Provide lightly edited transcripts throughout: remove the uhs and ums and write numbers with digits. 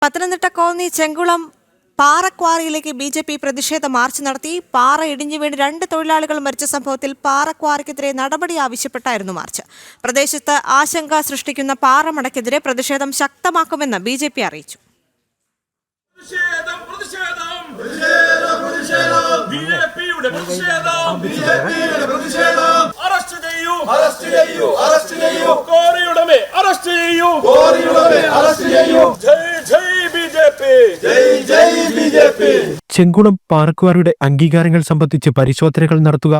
Pathanamthitta Konni Chenkulam പാറക്വാറിയിലേക്ക് BJP. പ്രതിഷേധ March നടത്തി. പാറ ഇടിഞ്ഞു വീണ് 2 തൊഴിലാളികൾ മരിച്ച സംഭവത്തിൽ പാറക്വാറിക്കെതിരെ നടപടി ആവശ്യപ്പെട്ടായിരുന്നു മാർച്ച്. പ്രദേശത്ത് ആശങ്ക സൃഷ്ടിക്കുന്ന പാറമടക്കെതിരെ പ്രതിഷേധം ശക്തമാക്കുമെന്ന് ബി.ജെ.പി. അറിയിച്ചു. ചെങ്കുളം പാറക്വാറിയുടെ അംഗീകാരങ്ങൾ സംബന്ധിച്ച് പരിശോധനകൾ നടത്തുക,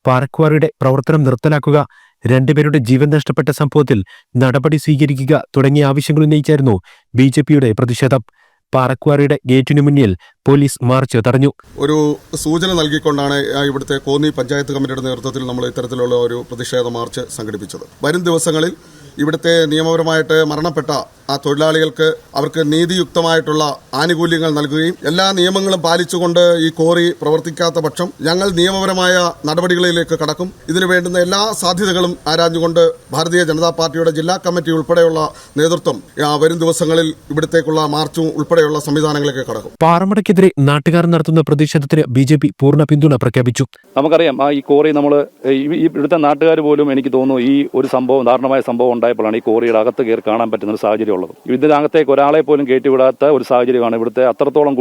പാറക്വാറിയുടെ പ്രവർത്തനം നിർത്തലാക്കുക, 2 പേരുടെ ജീവൻ നഷ്ടപ്പെട്ട സംഭവത്തിൽ നടപടി സ്വീകരിക്കുക തുടങ്ങിയ ആവശ്യങ്ങൾ ഉന്നയിച്ചായിരുന്നു ബി.ജെ.പിയുടെ പ്രതിഷേധം. പാറക്വാറിയുടെ ഗേറ്റിനു മുന്നിൽ പോലീസ് മാർച്ച് തടഞ്ഞു. ഒരു സൂചന നൽകിക്കൊണ്ടാണ് ഇവിടുത്തെ കോന്നി പഞ്ചായത്ത് കമ്മിറ്റിയുടെ നേതൃത്വത്തിൽ നമ്മൾ ഇത്തരത്തിലുള്ള ഒരു പ്രതിഷേധ മാർച്ച് സംഘടിപ്പിച്ചത്. വരും ദിവസങ്ങളിൽ ഇവിടുത്തെ നിയമപരമായിട്ട് മരണപ്പെട്ട ആ തൊഴിലാളികൾക്ക് അവർക്ക് നീതിയുക്തമായിട്ടുള്ള ആനുകൂല്യങ്ങൾ നൽകുകയും എല്ലാ നിയമങ്ങളും പാലിച്ചുകൊണ്ട് ഈ കോറി പ്രവർത്തിക്കാത്ത പക്ഷം ഞങ്ങൾ നിയമപരമായ നടപടികളിലേക്ക് കടക്കും. ഇതിനു വേണ്ടുന്ന എല്ലാ സാധ്യതകളും ആരാഞ്ഞുകൊണ്ട് ഭാരതീയ ജനതാ പാർട്ടിയുടെ ജില്ലാ കമ്മിറ്റി ഉൾപ്പെടെയുള്ള നേതൃത്വം വരും ദിവസങ്ങളിൽ ഇവിടത്തേക്കുള്ള മാർച്ചും ഉൾപ്പെടെയുള്ള സംവിധാനങ്ങളിലേക്ക് കടക്കും. പാറമടക്കെതിരെ നാട്ടുകാർ നടത്തുന്ന പ്രതിഷേധത്തിന് ബി.ജെ.പി. പൂർണ്ണ പിന്തുണ പ്രഖ്യാപിച്ചു. നമുക്കറിയാം, ഈ കോറി ഇവിടുത്തെ നാട്ടുകാർ പോലും എനിക്ക് തോന്നുന്നു ഈ ഒരു സംഭവം ദാരുണമായ സംഭവം ഉണ്ടായപ്പോഴാണ് ഈ കോറിയുടെ അകത്ത് കയറി കാണാൻ പറ്റുന്ന ഒരു സാഹചര്യം ഉള്ളത്. ഇതിനകത്തേക്ക് ഒരാളെ പോലും കയറ്റിവിടാത്ത ഒരു സാഹചര്യമാണ് ഇവിടുത്തെ അത്രത്തോളം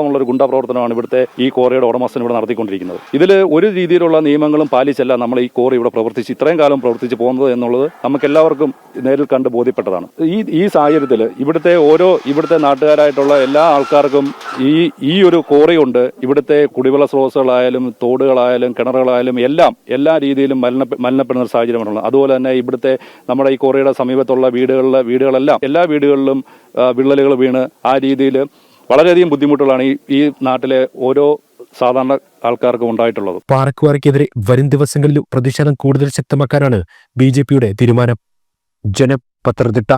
ഉള്ള ഒരു ഗുണ്ടാ പ്രവർത്തനമാണ് ഇവിടുത്തെ ഈ കോറിയുടെ ഉടമസ്ഥൻ ഇവിടെ നടത്തിക്കൊണ്ടിരിക്കുന്നത്. ഇതിൽ ഒരു രീതിയിലുള്ള നിയമങ്ങളും പാലിച്ചല്ല നമ്മൾ ഈ കോറി ഇവിടെ ഇത്രയും കാലം പ്രവർത്തിച്ച് പോകുന്നത് എന്നുള്ളത് നമുക്ക് എല്ലാവർക്കും നേരിൽ കണ്ട് ബോധ്യപ്പെട്ടതാണ്. ഈ സാഹചര്യത്തിൽ ഇവിടുത്തെ നാട്ടുകാരായിട്ടുള്ള എല്ലാ ആൾക്കാർക്കും ഈ ഒരു കോറി കൊണ്ട് ഇവിടുത്തെ കുടിവെള്ള സ്രോതസ്സുകളായാലും തോടുകളായാലും കിണറുകളായാലും എല്ലാ രീതിയിലും മലിനപ്പെടുന്ന ഒരു സാഹചര്യമാണുള്ളത്. അതുപോലെ തന്നെ ഇവിടുത്തെ നമ്മുടെ ഈ കോറിയുടെ സമീപത്തുള്ള വീടുകളെല്ലാം എല്ലാ വീടുകളിലും വിള്ളലുകൾ വീണ് ആ രീതിയിൽ വളരെയധികം ബുദ്ധിമുട്ടുകളാണ് ഈ നാട്ടിലെ ഓരോ സാധാരണ ആൾക്കാർക്കും ഉണ്ടായിട്ടുള്ളത്. പാറക്വാറിക്കെതിരെ വരും ദിവസങ്ങളിലും പ്രതിഷേധം കൂടുതൽ ശക്തമാക്കാനാണ് ബി.ജെ.പിയുടെ തീരുമാനം. പത്തനംതിട്ട.